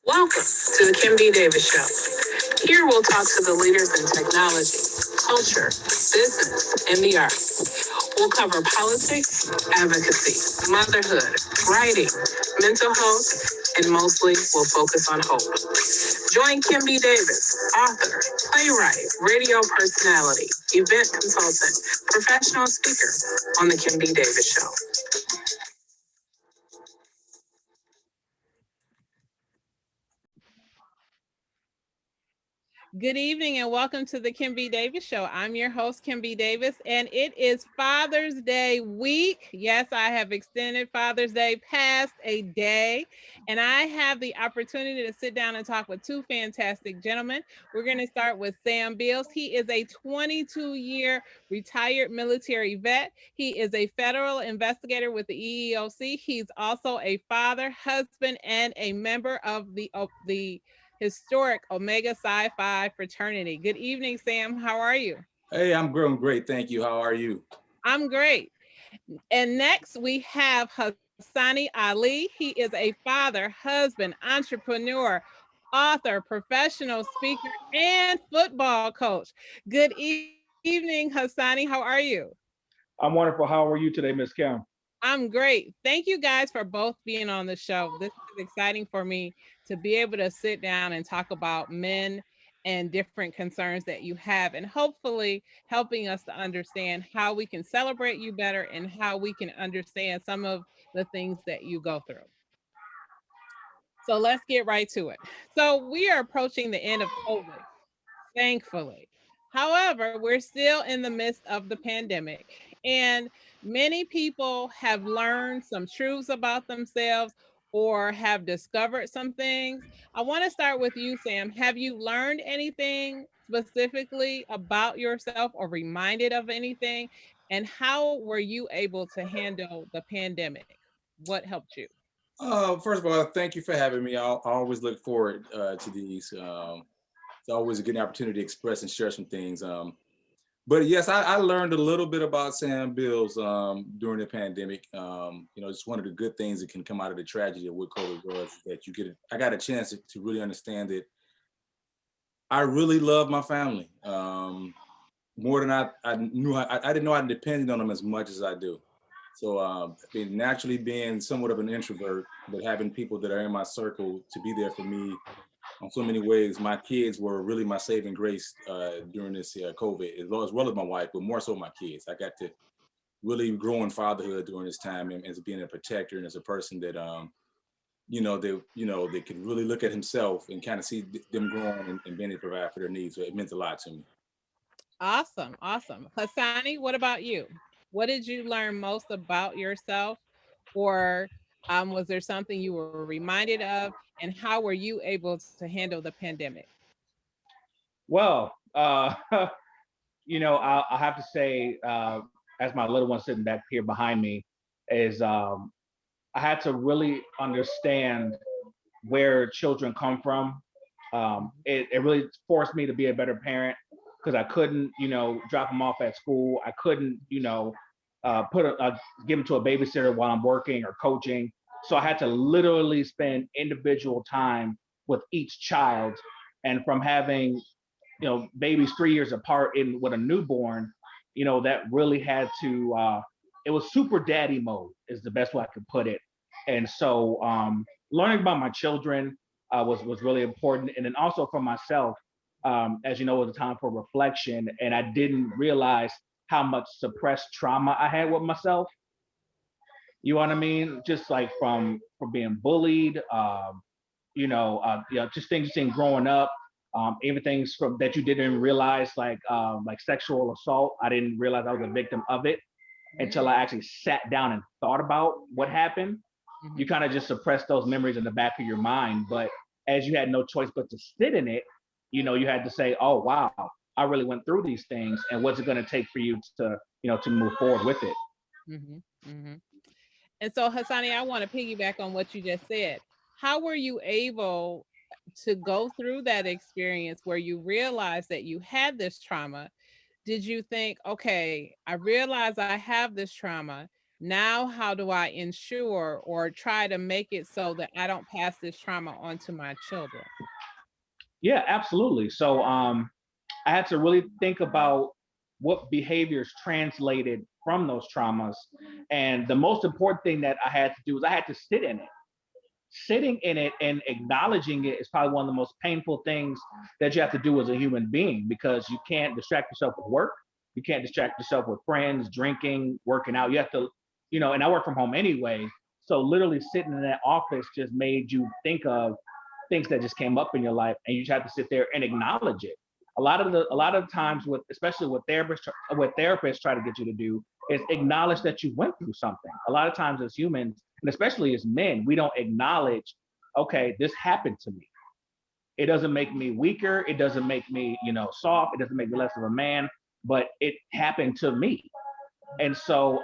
Welcome to the Kim D. Davis Show. Here we'll talk to the leaders in technology, culture, business, and the arts. We'll cover politics, advocacy, motherhood, writing, mental health, and mostly we'll focus on hope. Join Kim D. Davis, author, playwright, radio personality, event consultant, professional speaker on the Kim D. Davis Show. Good evening and welcome to the Kim B. Davis Show. I'm your host, Kim B. Davis, and it is Father's Day week. Yes, I have extended Father's Day past a day, and I have the opportunity to sit down and talk with two fantastic gentlemen. We're going to start with Sam Bills. He is a 22-year retired military vet. He is a federal investigator with the EEOC. He's also a father, husband, and a member of the historic Omega Psi Phi fraternity. Good evening, Sam. How are you? Hey, I'm growing great. Thank you. How are you? I'm great. And next we have Hasani Ali. He is a father, husband, entrepreneur, author, professional speaker, and football coach. Good evening, Hasani. How are you? I'm wonderful. How are you today, Miss Kim? I'm great. Thank you guys for both being on the show. This is exciting for me to be able to sit down and talk about men and different concerns that you have, and hopefully helping us to understand how we can celebrate you better and how we can understand some of the things that you go through. So let's get right to it. So we are approaching the end of COVID, thankfully. However, we're still in the midst of the pandemic, and many people have learned some truths about themselves or have discovered some things. I want to start with you, Sam. Have you learned anything specifically about yourself or reminded of anything? And how were you able to handle the pandemic? What helped you? First of all, thank you for having me. I always look forward to these. It's always a good opportunity to express and share some things. But yes, I learned a little bit about Sam Bills during the pandemic. It's one of the good things that can come out of the tragedy of what COVID was, that I got a chance to really understand that I really love my family more than I knew. I didn't know I depended on them as much as I do. So naturally being somewhat of an introvert, but having people that are in my circle to be there for me in so many ways. My kids were really my saving grace during this COVID, as well as my wife, but more so my kids. I got to really grow in fatherhood during this time, and as being a protector and as a person that they could really look at himself and kind of see them growing and being able to provide for their needs. So it meant a lot to me. Awesome. Awesome. Hasani, what about you? What did you learn most about yourself? Or was there something you were reminded of? And how were you able to handle the pandemic? Well, I have to say, as my little one sitting back here behind me, is I had to really understand where children come from. It really forced me to be a better parent because I couldn't, drop them off at school. I couldn't, give them to a babysitter while I'm working or coaching. So I had to literally spend individual time with each child. And from having, babies 3 years apart in with a newborn, that really had to. It was super daddy mode is the best way I could put it. And so learning about my children was really important, and then also for myself, as you know, it was a time for reflection, and I didn't realize how much suppressed trauma I had with myself. You know what I mean? Just like from being bullied, just things you've seen growing up, even things from that you didn't realize, like sexual assault. I didn't realize I was a victim of it until I actually sat down and thought about what happened. You kind of just suppress those memories in the back of your mind. But as you had no choice but to sit in it, you had to say, oh, wow, I really went through these things. And what's it going to take for you to move forward with it? Mm-hmm. Mm-hmm. And so, Hassani, I want to piggyback on what you just said. How were you able to go through that experience where you realized that you had this trauma? Did you think, okay, I realize I have this trauma. Now, how do I ensure or try to make it so that I don't pass this trauma on to my children? Yeah, absolutely. So I had to really think about what behaviors translated from those traumas. And the most important thing that I had to do is I had to sit in it. Sitting in it and acknowledging it is probably one of the most painful things that you have to do as a human being, because you can't distract yourself with work. You can't distract yourself with friends, drinking, working out. You have to, and I work from home anyway. So literally sitting in that office just made you think of things that just came up in your life, and you just have to sit there and acknowledge it. A lot of times, with especially what therapists try to get you to do is acknowledge that you went through something. A lot of times as humans, and especially as men, we don't acknowledge, okay, this happened to me. It doesn't make me weaker. It doesn't make me, soft. It doesn't make me less of a man, but it happened to me. And so,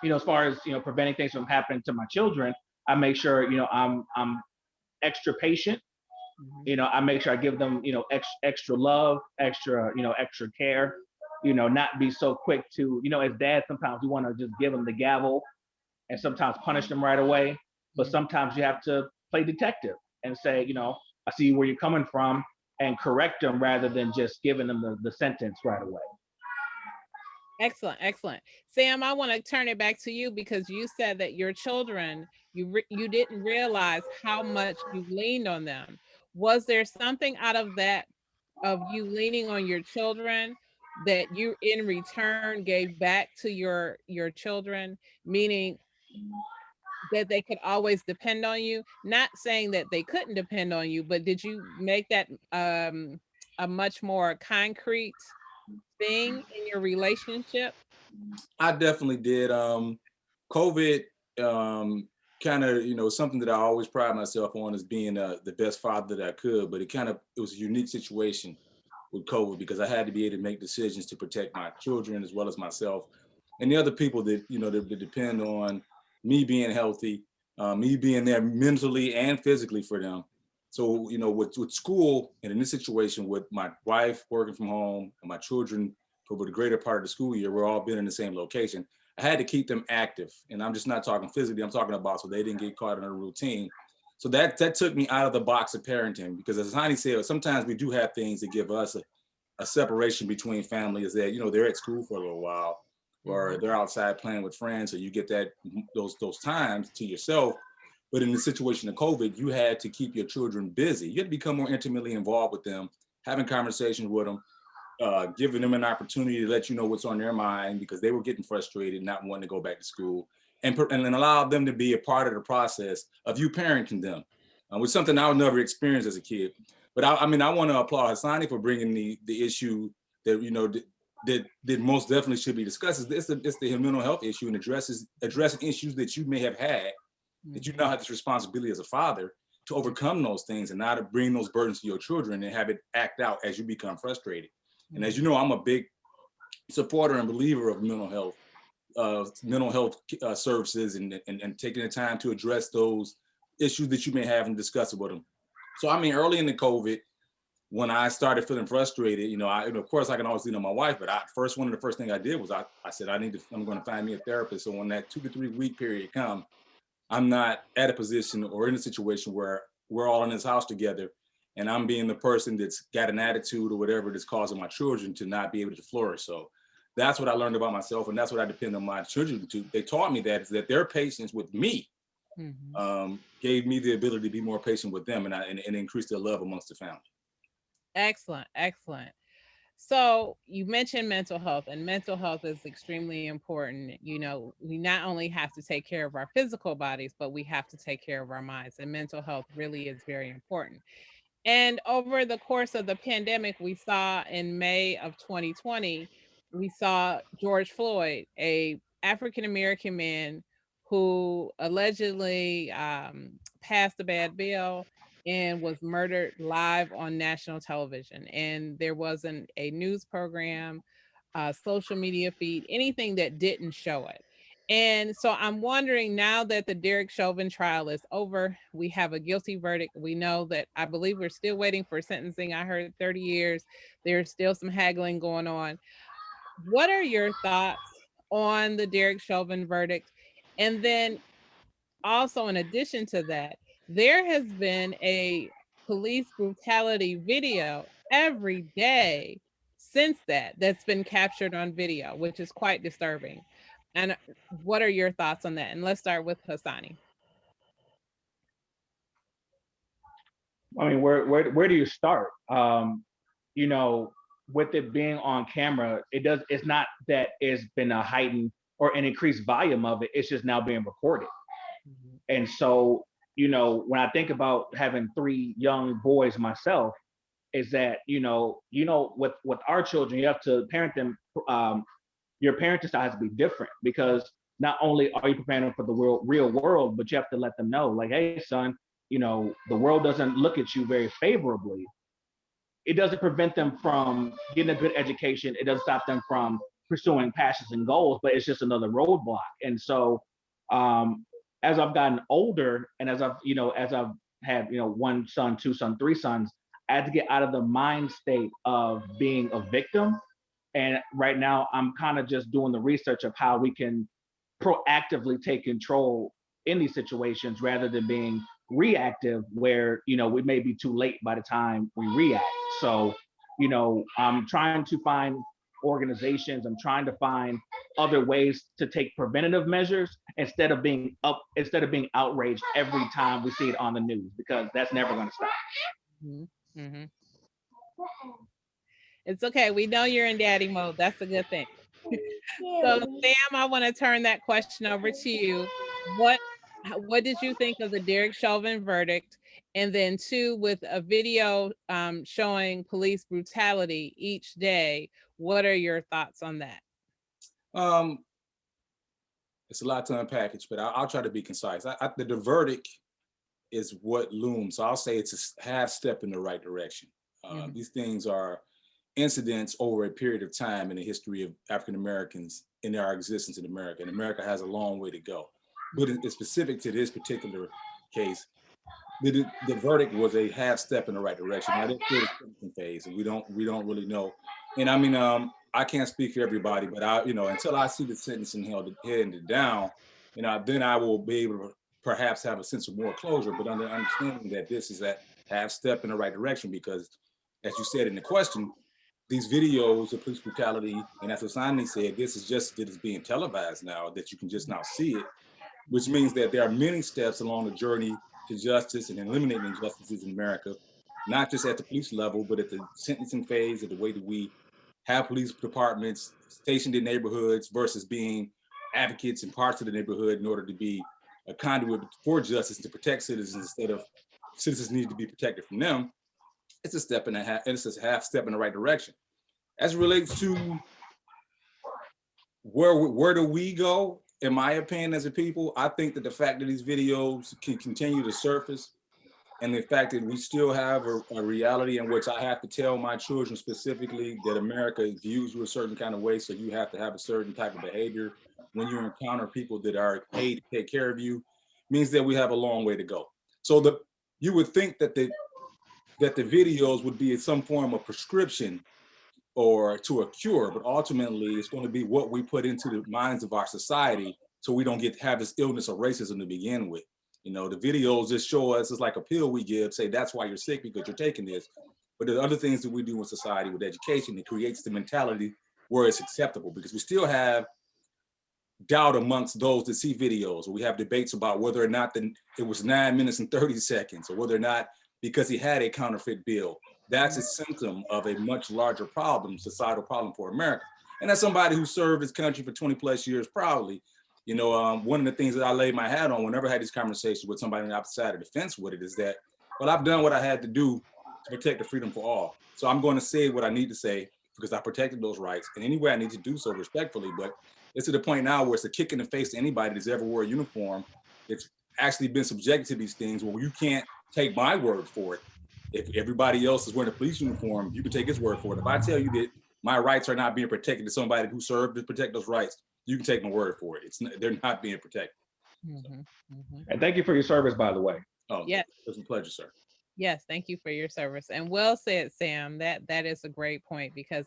as far as, preventing things from happening to my children, I make sure, I'm extra patient. I make sure I give them, extra love, extra care, not be so quick to, as dads, sometimes we want to just give them the gavel and sometimes punish them right away. But sometimes you have to play detective and say, I see where you're coming from, and correct them rather than just giving them the sentence right away. Excellent, excellent. Sam, I want to turn it back to you because you said that your children, you didn't realize how much you leaned on them. Was there something out of that, of you leaning on your children, that you in return gave back to your children, meaning that they could always depend on you? Not saying that they couldn't depend on you, but did you make that a much more concrete thing in your relationship? I definitely did. COVID, kind of, something that I always pride myself on is being the best father that I could. But it was a unique situation with COVID because I had to be able to make decisions to protect my children as well as myself and the other people that that depend on me being healthy, me being there mentally and physically for them. So with school and in this situation with my wife working from home and my children for the greater part of the school year, we're all been in the same location. I had to keep them active, and I'm just not talking physically. I'm talking about so they didn't get caught in a routine. So that took me out of the box of parenting because, as Hasani said, sometimes we do have things that give us a separation between families that they're at school for a little while or they're outside playing with friends, so you get those times to yourself. But in the situation of COVID, you had to keep your children busy. You had to become more intimately involved with them, having conversations with them, giving them an opportunity to let you know what's on their mind because they were getting frustrated, not wanting to go back to school, and then allow them to be a part of the process of you parenting them, which is something I would never experience as a kid. But I mean, I want to applaud Hasani for bringing the issue that that most definitely should be discussed. It's the mental health issue and addressing issues that you may have had, that you now have this responsibility as a father to overcome those things and not to bring those burdens to your children and have it act out as you become frustrated. And as you know, I'm a big supporter and believer of mental health services and taking the time to address those issues that you may have and discuss it with them. So I mean, early in the COVID, when I started feeling frustrated, of course I can always lean on my wife, but one of the first thing I did was I said I'm going to find me a therapist. So when that 2 to 3 week period come, I'm not at a position or in a situation where we're all in this house together and I'm being the person that's got an attitude or whatever that's causing my children to not be able to flourish. So that's what I learned about myself, and that's what I depend on my children to. They taught me that their patience with me gave me the ability to be more patient with them and increase their love amongst the family. Excellent, excellent. So you mentioned mental health, and mental health is extremely important. We not only have to take care of our physical bodies, but we have to take care of our minds. And mental health really is very important. And over the course of the pandemic, we saw in May of 2020, we saw George Floyd, a African American man who allegedly passed a bad bill and was murdered live on national television. And there wasn't a news program, social media feed, anything that didn't show it. And so I'm wondering, now that the Derek Chauvin trial is over, we have a guilty verdict. We know that, I believe we're still waiting for sentencing. I heard 30 years. There's still some haggling going on. What are your thoughts on the Derek Chauvin verdict? And then also, in addition to that, there has been a police brutality video every day since that's been captured on video, which is quite disturbing. And what are your thoughts on that? And let's start with Hasani. I mean, where do you start? You know, with it being on camera, it's not that it's been a heightened or an increased volume of it. It's just now being recorded. And so, you know, when I think about having 3 young boys myself, is that, with our children, you have to parent them. Your parenting style has to be different, because not only are you preparing them for the real world, but you have to let them know, like, hey, son, the world doesn't look at you very favorably. It doesn't prevent them from getting a good education. It doesn't stop them from pursuing passions and goals, but it's just another roadblock. And so, as I've gotten older, and as I've had, 1 son, 2 sons, 3 sons, I had to get out of the mind state of being a victim. And right now, I'm kind of just doing the research of how we can proactively take control in these situations, rather than being reactive, where we may be too late by the time we react. So, I'm trying to find organizations. I'm trying to find other ways to take preventative measures, instead of being outraged every time we see it on the news, because that's never going to stop. Mm-hmm. Mm-hmm. It's okay. We know you're in daddy mode. That's a good thing. So, Sam, I want to turn that question over to you. What did you think of the Derek Chauvin verdict? And then 2, with a video showing police brutality each day, what are your thoughts on that? It's a lot to unpackage, but I'll try to be concise. The verdict is what looms. So I'll say it's a half step in the right direction. These things are incidents over a period of time in the history of African Americans in our existence in America. And America has a long way to go. But it's specific to this particular case. The verdict was a half step in the right direction. Now, there's still a sentencing phase, and we don't really know. And I mean, I can't speak for everybody, but until I see the sentencing handed down, then I will be able to perhaps have a sense of more closure. But understanding that this is a half step in the right direction, because, as you said in the question, these videos of police brutality, and as Hasani said, this is just that it's being televised now, that you can just now see it, which means that there are many steps along the journey to justice and eliminating injustices in America, not just at the police level, but at the sentencing phase, of the way that we have police departments stationed in neighborhoods versus being advocates in parts of the neighborhood in order to be a conduit for justice, to protect citizens instead of citizens need to be protected from them. It's a step and a half, and it's a half step in the right direction. As it relates to where do we go, in my opinion, as a people, I think that the fact that these videos can continue to surface, and the fact that we still have a reality in which I have to tell my children specifically that America views you a certain kind of way, so you have to have a certain type of behavior when you encounter people that are paid to take care of you, means that we have a long way to go. So you would think that the videos would be some form of prescription or to a cure, but ultimately it's going to be what we put into the minds of our society, so we don't have this illness of racism to begin with. The videos just show us, it's like a pill we give, say that's why you're sick, because you're taking this. But there's other things that we do in society with education that creates the mentality where it's acceptable, because we still have doubt amongst those that see videos. We have debates about whether or not it was 9 minutes and 30 seconds, or whether or not because he had a counterfeit bill. That's a symptom of a much larger problem, societal problem for America. And as somebody who served this country for 20 plus years proudly, one of the things that I lay my hat on whenever I had these conversations with somebody on the opposite side of the fence with it is that, well, I've done what I had to do to protect the freedom for all. So I'm going to say what I need to say because I protected those rights in any way I need to do so respectfully. But it's to the point now where it's a kick in the face to anybody that's ever wore a uniform. It's actually been subjected to these things where you can't take my word for it. If everybody else is wearing a police uniform, you can take his word for it. If I tell you that my rights are not being protected to somebody who served to protect those rights, you can take my word for it. They're not being protected. Mm-hmm. Mm-hmm. And thank you for your service, by the way. Oh, yes. It's a pleasure, sir. Yes, thank you for your service. And well said, Sam. That is a great point, because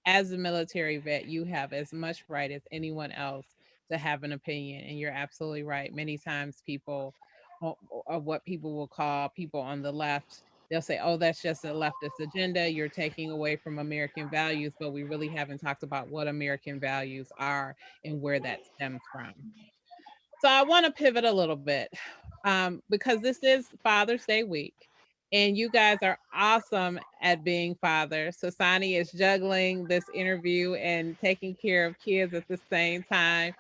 as a military vet, you have as much right as anyone else to have an opinion. And you're absolutely right. Many times people, or what people will call people on the left, they'll say, oh, that's just a leftist agenda. You're taking away from American values, but we really haven't talked about what American values are and where that stems from. So I want to pivot a little bit because this is Father's Day week. And you guys are awesome at being fathers. So Sani is juggling this interview and taking care of kids at the same time.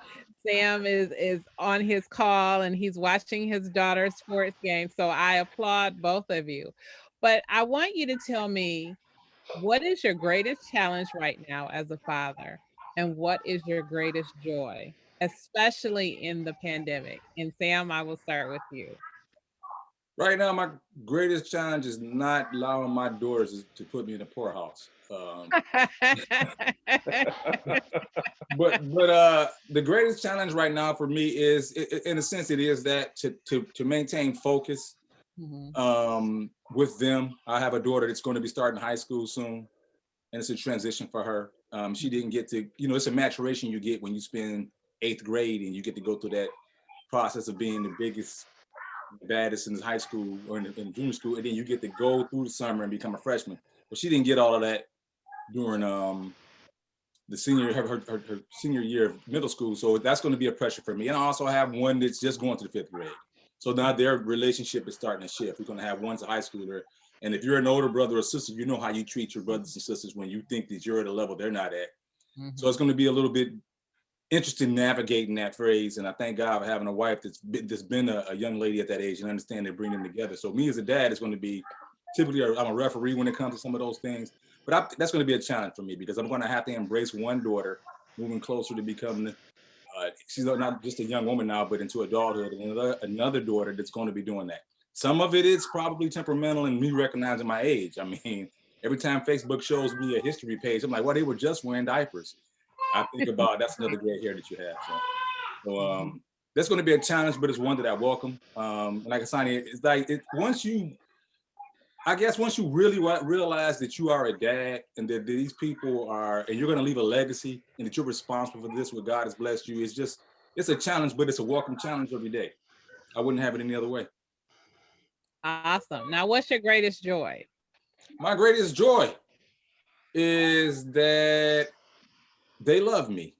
Sam is on his call and he's watching his daughter's sports game. So I applaud both of you. But I want you to tell me, what is your greatest challenge right now as a father? And what is your greatest joy, especially in the pandemic? And Sam, I will start with you. Right now, my greatest challenge is not allowing my daughters to put me in a poorhouse. But the greatest challenge right now for me is, in a sense, it is that to maintain focus with them. I have a daughter that's going to be starting high school soon, and it's a transition for her. She didn't get to, it's a maturation you get when you spend 8th grade and you get to go through that process of being the biggest, baddest in high school or in junior school, and then you get to go through the summer and become a freshman. But she didn't get all of that during the her senior year of middle school. So that's going to be a pressure for me. And I also have one that's just going to the 5th grade. So now their relationship is starting to shift. We're going to have one's a high schooler. And if you're an older brother or sister, you know how you treat your brothers and sisters when you think that you're at a level they're not at. So it's going to be a little bit interesting navigating that phrase. And I thank God for having a wife that's been a young lady at that age and understand they bring them together. So me as a dad is going to be, typically I'm a referee when it comes to some of those things. But that's going to be a challenge for me because I'm going to have to embrace one daughter moving closer to becoming, she's not just a young woman now, but into adulthood, and another daughter that's going to be doing that. Some of it is probably temperamental and me recognizing my age. I mean, every time Facebook shows me a history page, I'm like, well, they were just wearing diapers. I think about that's another gray hair that you have. So that's going to be a challenge, but it's one that I welcome. Like Hasani, it's like once you really realize that you are a dad and that these people are, and you're going to leave a legacy and that you're responsible for this, what God has blessed you, it's a challenge, but it's a welcome challenge every day. I wouldn't have it any other way. Awesome. Now, what's your greatest joy? My greatest joy is that they love me.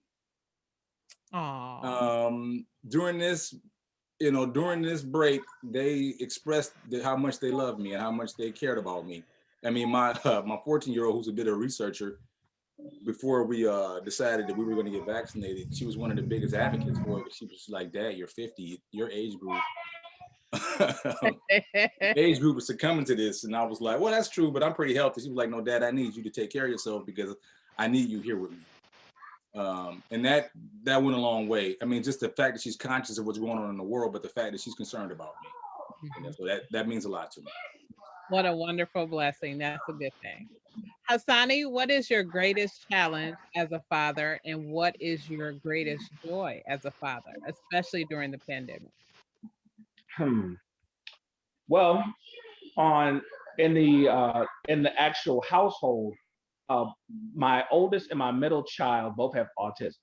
During this break, they expressed how much they love me and how much they cared about me. I mean, my 14-year-old, who's a bit of a researcher, before we decided that we were going to get vaccinated, she was one of the biggest advocates for it. She was like, Dad, you're 50, your age group. Age group is succumbing to this. And I was like, well, that's true, but I'm pretty healthy. She was like, no, Dad, I need you to take care of yourself because I need you here with me. And that went a long way. I mean, just the fact that she's conscious of what's going on in the world, but the fact that she's concerned about me. And so that means a lot to me. What a wonderful blessing. That's a good thing. Hasani, what is your greatest challenge as a father, and what is your greatest joy as a father, especially during the pandemic? Well, in the actual household, my oldest and my middle child both have autism.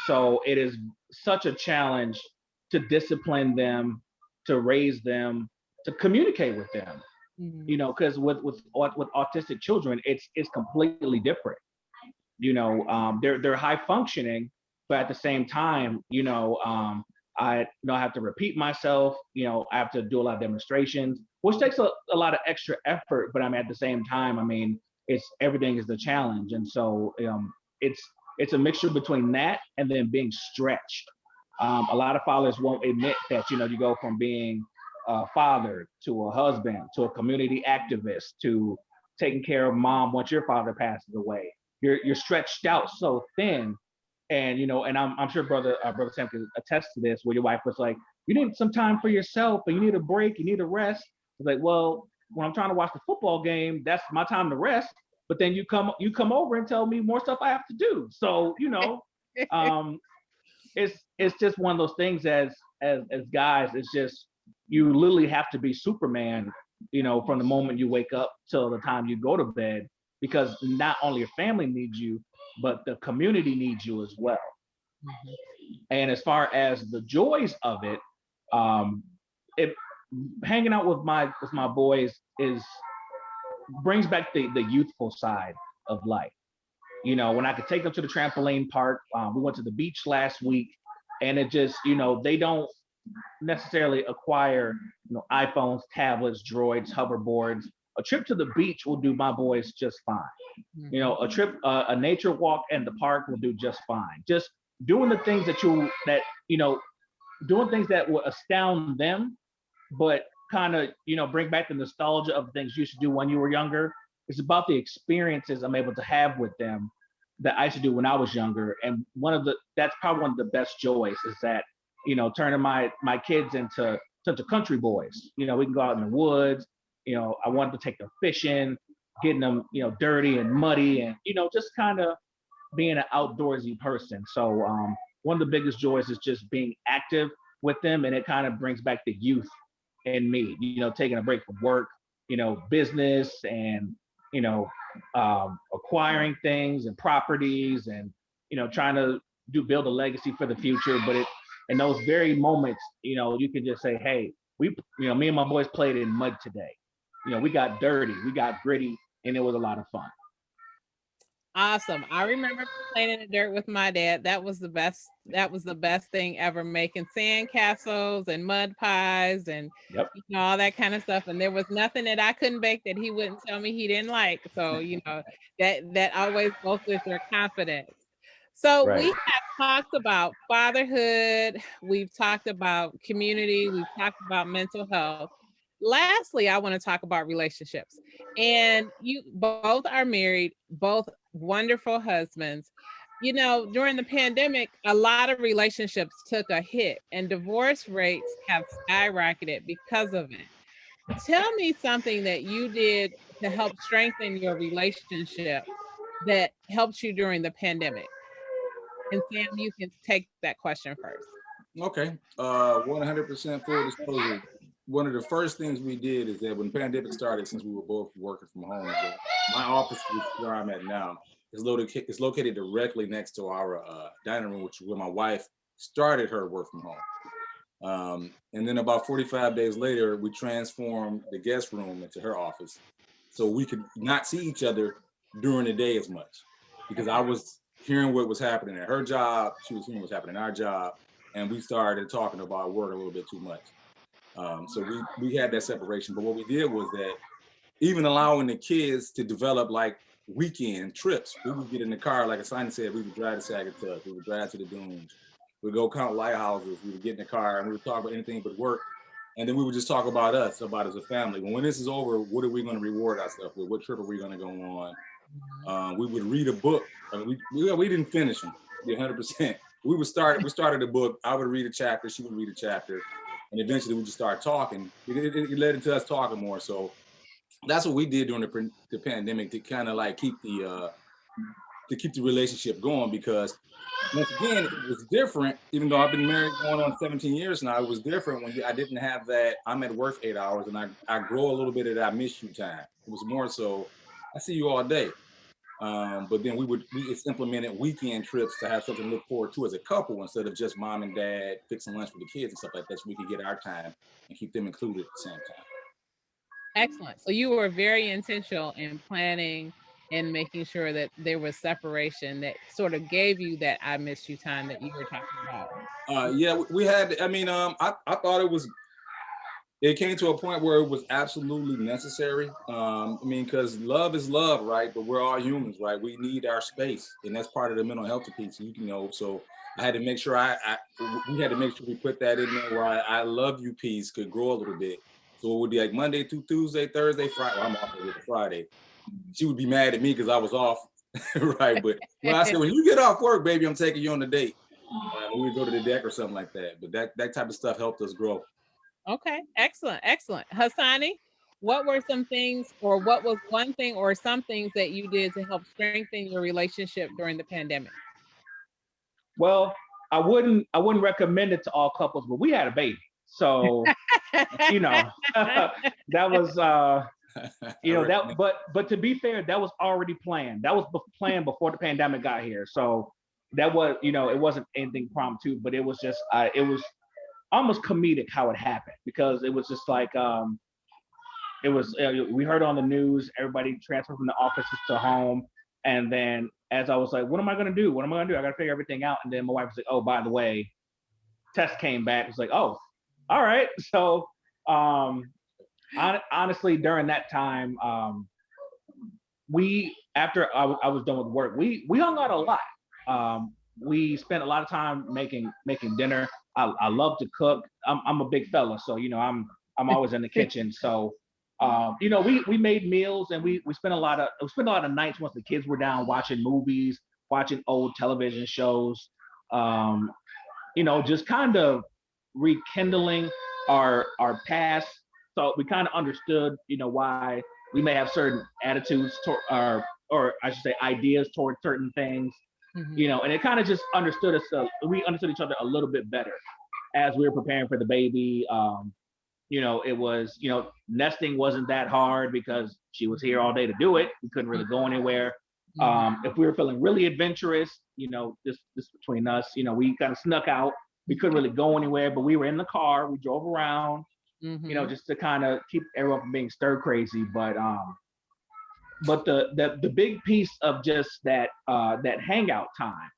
So it is such a challenge to discipline them, to raise them, to communicate with them. Because with autistic children, it's completely different. They're high functioning, but at the same time, I have to repeat myself. I have to do a lot of demonstrations, which takes a lot of extra effort. But at the same time, everything is the challenge, and so it's a mixture between that and then being stretched. A lot of fathers won't admit that you go from being a father to a husband to a community activist to taking care of mom once your father passes away. You're stretched out so thin. And and I'm sure brother Sam can attest to this, where your wife was like, you need some time for yourself, and you need a break, you need a rest. It's like, well, when I'm trying to watch the football game, that's my time to rest. But then you come over and tell me more stuff I have to do. So it's just one of those things as guys. It's just you literally have to be Superman, from the moment you wake up till the time you go to bed, because not only your family needs you, but the community needs you as well. And as far as the joys of it, it hanging out with my boys brings back the youthful side of life. You know, when I could take them to the trampoline park, we went to the beach last week, and it just, you know, they don't necessarily acquire, you know, iPhones, tablets, droids, hoverboards. A trip to the beach will do my boys just fine. You know, a nature walk in the park will do just fine. Just doing the things doing things that will astound them, but kind of, you know, bring back the nostalgia of things you used to do when you were younger. It's about the experiences I'm able to have with them that I used to do when I was younger. And that's probably one of the best joys is that, you know, turning my kids into country boys. You know, we can go out in the woods. You know, I wanted to take them fishing, getting them, you know, dirty and muddy, and, you know, just kind of being an outdoorsy person. So one of the biggest joys is just being active with them, and it kind of brings back the youth in me. You know, taking a break from work, you know, business, and, you know, acquiring things and properties, and, you know, trying to build a legacy for the future. But in those very moments, you know, you can just say, hey, me and my boys played in mud today. You know, we got dirty, we got gritty, and it was a lot of fun. Awesome. I remember playing in the dirt with my dad. That was the best. That was the best thing ever, making sand castles and mud pies and Yep. you know, all that kind of stuff. And there was nothing that I couldn't bake that he wouldn't tell me he didn't like. So, you know, that always bolsters your confidence. So Right. we have talked about fatherhood. We've talked about community. We've talked about mental health. Lastly, I want to talk about relationships. And you both are married, both wonderful husbands. You know, during the pandemic, a lot of relationships took a hit and divorce rates have skyrocketed because of it. Tell me something that you did to help strengthen your relationship that helped you during the pandemic. And Sam, you can take that question first. Okay. 100% full disclosure. One of the first things we did is that when the pandemic started, since we were both working from home, my office, where I'm at now, is located directly next to our dining room, which is where my wife started her work from home. And then about 45 days later, we transformed the guest room into her office, so we could not see each other during the day as much, because I was hearing what was happening at her job, she was hearing what's happening at our job, and we started talking about work a little bit too much. So we had that separation. But what we did was that even allowing the kids to develop like weekend trips, we would get in the car, like Hasani said, we would drive to Sagatuck, we would drive to the dunes, we'd go count lighthouses, we would get in the car and we would talk about anything but work. And then we would just talk about us, about as a family. When this is over, what are we going to reward ourselves with? What trip are we going to go on? We would read a book. I mean, we didn't finish them, 100%. We started a book. I would read a chapter, she would read a chapter, and eventually we just started talking. It led into us talking more. So that's what we did during the pandemic to kind of like keep the relationship going, because once again, it was different. Even though I've been married going on 17 years now, it was different when I didn't have that. I'm at work 8 hours and I grow a little bit of that I miss you time. It was more so, I see you all day. But then we just implemented weekend trips to have something to look forward to as a couple, instead of just mom and dad fixing lunch for the kids and stuff like that, so we could get our time and keep them included at the same time. Excellent. So you were very intentional in planning and making sure that there was separation that sort of gave you that I miss you time that you were talking about. Yeah, we had, I mean, I thought it came to a point where it was absolutely necessary. I mean, because love is love, right? But we're all humans, right? We need our space, and that's part of the mental health piece. You know, so I had to make sure we had to make sure we put that in there where I love you piece could grow a little bit. So it would be like Monday through Tuesday, Thursday, Friday. Well, I'm off with Friday. She would be mad at me because I was off, right? But I said, when you get off work, baby, I'm taking you on a date. We would go to the deck or something like that. But that type of stuff helped us grow. Okay, excellent, excellent. Hasani, what were some things, or what was one thing or some things that you did to help strengthen your relationship during the pandemic? Well, I wouldn't recommend it to all couples, but we had a baby. So, you know, that was You know, that, but to be fair, that was already planned. That was planned before the pandemic got here. So that was, you know, it wasn't anything impromptu, but it was just, it was almost comedic how it happened, because it was just like, it was, we heard on the news, everybody transferred from the offices to home. And then as I was like, what am I going to do? What am I going to do? I got to figure everything out. And then my wife was like, oh, by the way, test came back. It's like, oh, all right. So, honestly, during that time, after I was done with work, we hung out a lot. We spent a lot of time making dinner. I love to cook. I'm a big fella, so you know I'm always in the kitchen. So you know, we made meals, and we spent a lot of nights once the kids were down, watching movies, watching old television shows. You know, just kind of rekindling our past. So we kind of understood, you know, why we may have certain attitudes or I should say ideas toward certain things, you know, and it kind of just understood us. We understood each other a little bit better as we were preparing for the baby. You know, it was, you know, nesting wasn't that hard because she was here all day to do it. We couldn't really go anywhere. If we were feeling really adventurous, you know, this between us, you know, we kind of snuck out. We couldn't really go anywhere, but we were in the car. We drove around, you know, just to kind of keep everyone from being stir crazy. But the big piece of just that that hangout time,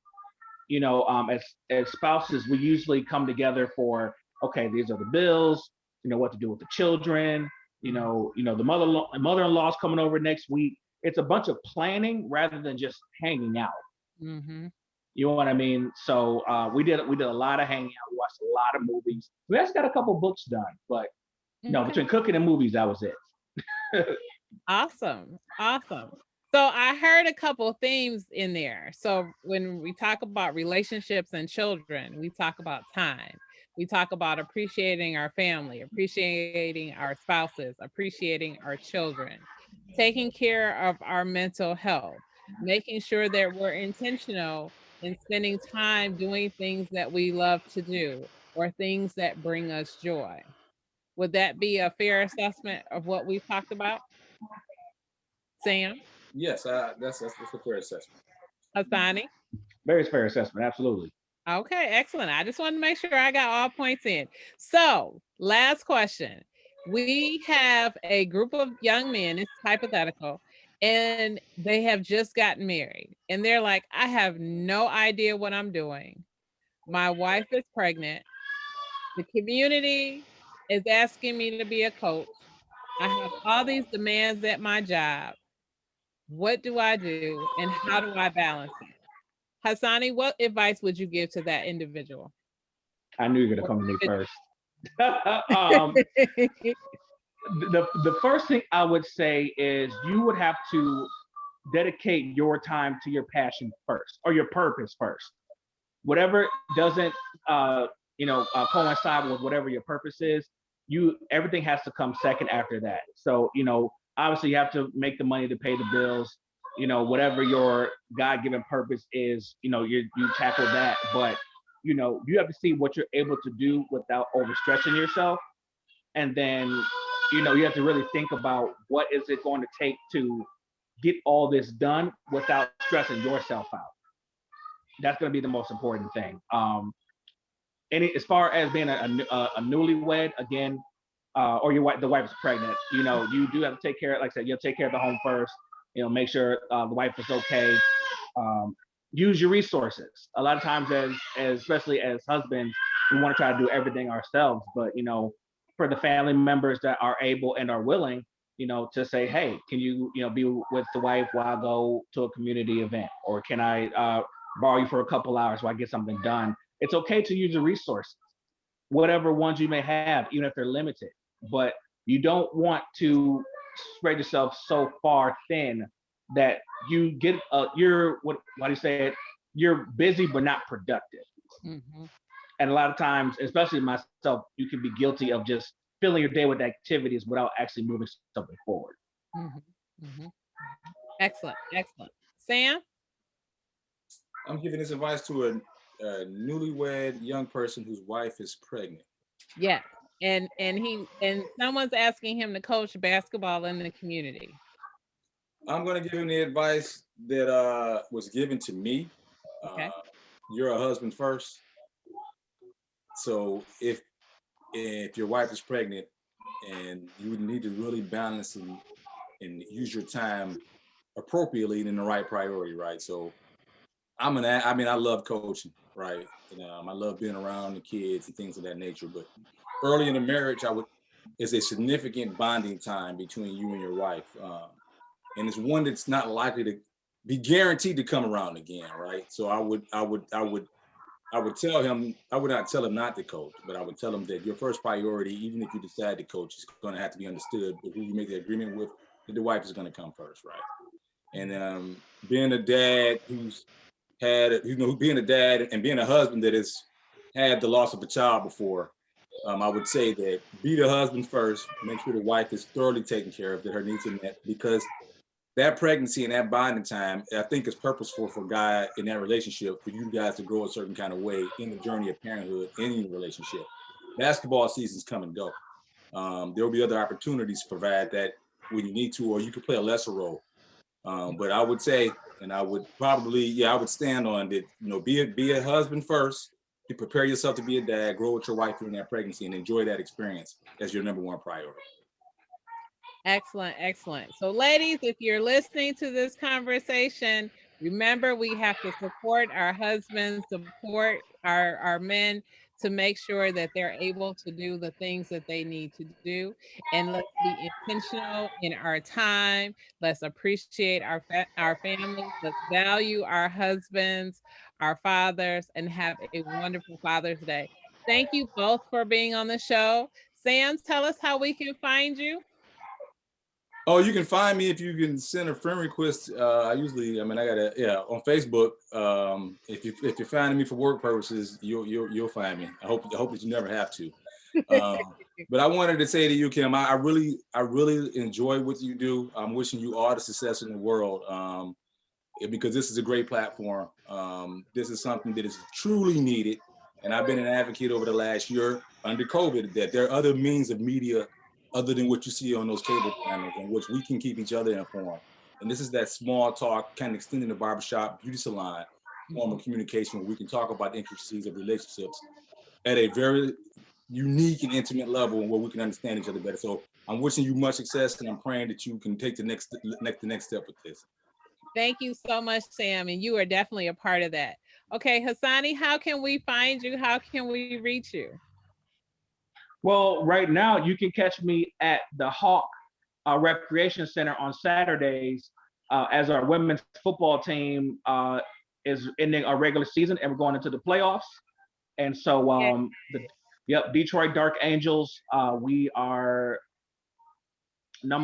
you know, as spouses, we usually come together for, okay, these are the bills, you know, what to do with the children, you know, the mother-in-law's coming over next week. It's a bunch of planning rather than just hanging out. You know what I mean? So we did a lot of hanging out. We watched a lot of movies. We actually got a couple books done, but no, between cooking and movies, that was it. Awesome. So I heard a couple themes in there. So when we talk about relationships and children, we talk about time. We talk about appreciating our family, appreciating our spouses, appreciating our children, taking care of our mental health, making sure that we're intentional in spending time doing things that we love to do or things that bring us joy. Would that be a fair assessment of what we've talked about? Sam? Yes, that's a fair assessment. Hasani? Very fair assessment, absolutely. Okay, excellent. I just wanted to make sure I got all points in. So, last question. We have a group of young men, it's hypothetical, and they have just gotten married. And they're like, I have no idea what I'm doing. My wife is pregnant. The community is asking me to be a coach. I have all these demands at my job. What do I do and how do I balance it? Hasani, what advice would you give to that individual? I knew you were gonna come to me first. The first thing I would say is you would have to dedicate your time to your passion first, or your purpose first. Whatever doesn't coincide with whatever your purpose is, everything has to come second after that. So, you know, obviously you have to make the money to pay the bills. You know, whatever your God-given purpose is, you know, you tackle that. But, you know, you have to see what you're able to do without overstretching yourself. And then, you know, you have to really think about what is it going to take to get all this done without stressing yourself out. That's going to be the most important thing. As far as being a newlywed, again, or the wife is pregnant, you know, you do have to take care. Like I said, you'll take care of the home first. You know, make sure the wife is okay. Use your resources. A lot of times, especially as husbands, we want to try to do everything ourselves. But you know, for the family members that are able and are willing, you know, to say, hey, can you, you know, be with the wife while I go to a community event, or can I borrow you for a couple hours while I get something done? It's okay to use your resources, whatever ones you may have, even if they're limited. But you don't want to spread yourself so far thin that you get you're you're busy but not productive. And a lot of times, especially myself, you can be guilty of just filling your day with activities without actually moving something forward. Excellent. Sam? I'm giving this advice to a newlywed young person whose wife is pregnant. Yeah. and someone's asking him to coach basketball in the community. I'm going to give him the advice that was given to me. Okay. You're a husband first. So if your wife is pregnant, and you would need to really balance and use your time appropriately and in the right priority, right? So I love coaching, right? And I love being around the kids and things of that nature. But early in the marriage, it's a significant bonding time between you and your wife, and it's one that's not likely to be guaranteed to come around again, right? So I would tell him, I would not tell him not to coach, but I would tell him that your first priority, even if you decide to coach, is going to have to be understood. But who you make the agreement with, that the wife is going to come first, right? And being a dad who's being a dad and being a husband that has had the loss of a child before, I would say that be the husband first, make sure the wife is thoroughly taken care of, that her needs are met, because that pregnancy and that bonding time, I think, is purposeful for God in that relationship, for you guys to grow a certain kind of way in the journey of parenthood, in the relationship. Basketball seasons come and go. There will be other opportunities to provide that when you need to, or you could play a lesser role. But I would say, and I would probably, I would stand on that, be a husband first, to prepare yourself to be a dad, grow with your wife during that pregnancy, and enjoy that experience as your number one priority. Excellent, excellent. So ladies, if you're listening to this conversation, remember we have to support our husbands, support our men, to make sure that they're able to do the things that they need to do. And let's be intentional in our time. Let's appreciate our families. Let's value our husbands, our fathers, and have a wonderful Father's Day. Thank you both for being on the show. Sam, tell us how we can find you. Oh, you can find me if you can send a friend request. I got on Facebook. If you're finding me for work purposes, you'll find me. I hope that you never have to. But I wanted to say to you, Kim, I really enjoy what you do. I'm wishing you all the success in the world, because this is a great platform. This is something that is truly needed, and I've been an advocate over the last year under COVID that there are other means of media other than what you see on those cable channels, in which we can keep each other informed. And this is that small talk, kind of extending the barbershop, beauty salon form of communication, where we can talk about the intricacies of relationships at a very unique and intimate level, and where we can understand each other better. So I'm wishing you much success, and I'm praying that you can take the next step with this. Thank you so much, Sam. And you are definitely a part of that. Okay, Hasani, how can we find you? How can we reach you? Well, right now you can catch me at the Hawk Recreation Center on Saturdays, as our women's football team is ending our regular season and we're going into the playoffs. And so, Detroit Dark Angels. We are I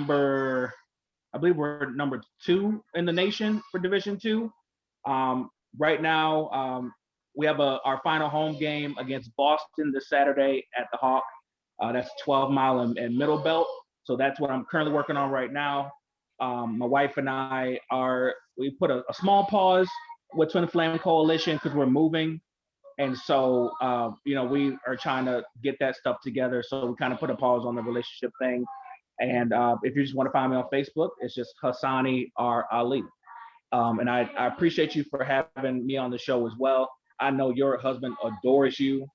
believe we're number 2 in the nation for Division II. Right now, we have our final home game against Boston this Saturday at the Hawk. That's 12 Mile and Middle Belt. So that's what I'm currently working on right now. My wife and I we put a small pause with Twin Flame Coalition because we're moving. And so, we are trying to get that stuff together. So we kind of put a pause on the relationship thing. And if you just want to find me on Facebook, it's just Hasani R. Ali. And I appreciate you for having me on the show as well. I know your husband adores you,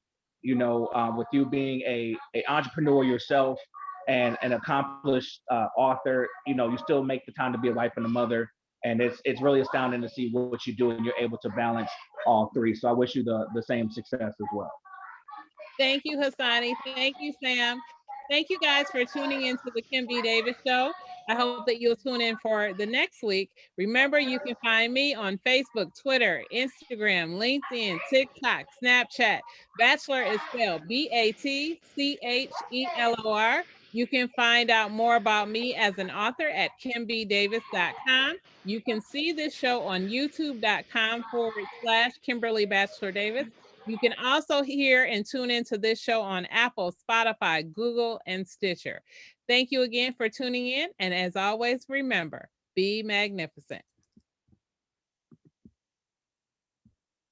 with you being a entrepreneur yourself and an accomplished author, you still make the time to be a wife and a mother. And it's really astounding to see what you do and you're able to balance all three. So I wish you the same success as well. Thank you, Hasani. Thank you, Sam. Thank you guys for tuning into the Kim B. Davis Show. I hope that you'll tune in for the next week. Remember, you can find me on Facebook, Twitter, Instagram, LinkedIn, TikTok, Snapchat. Bachelor is spelled BATCHELOR. You can find out more about me as an author at kimbdavis.com. You can see this show on youtube.com/Kimberly Bachelor Davis. You can also hear and tune into this show on Apple, Spotify, Google, and Stitcher. Thank you again for tuning in. And as always, remember, be magnificent.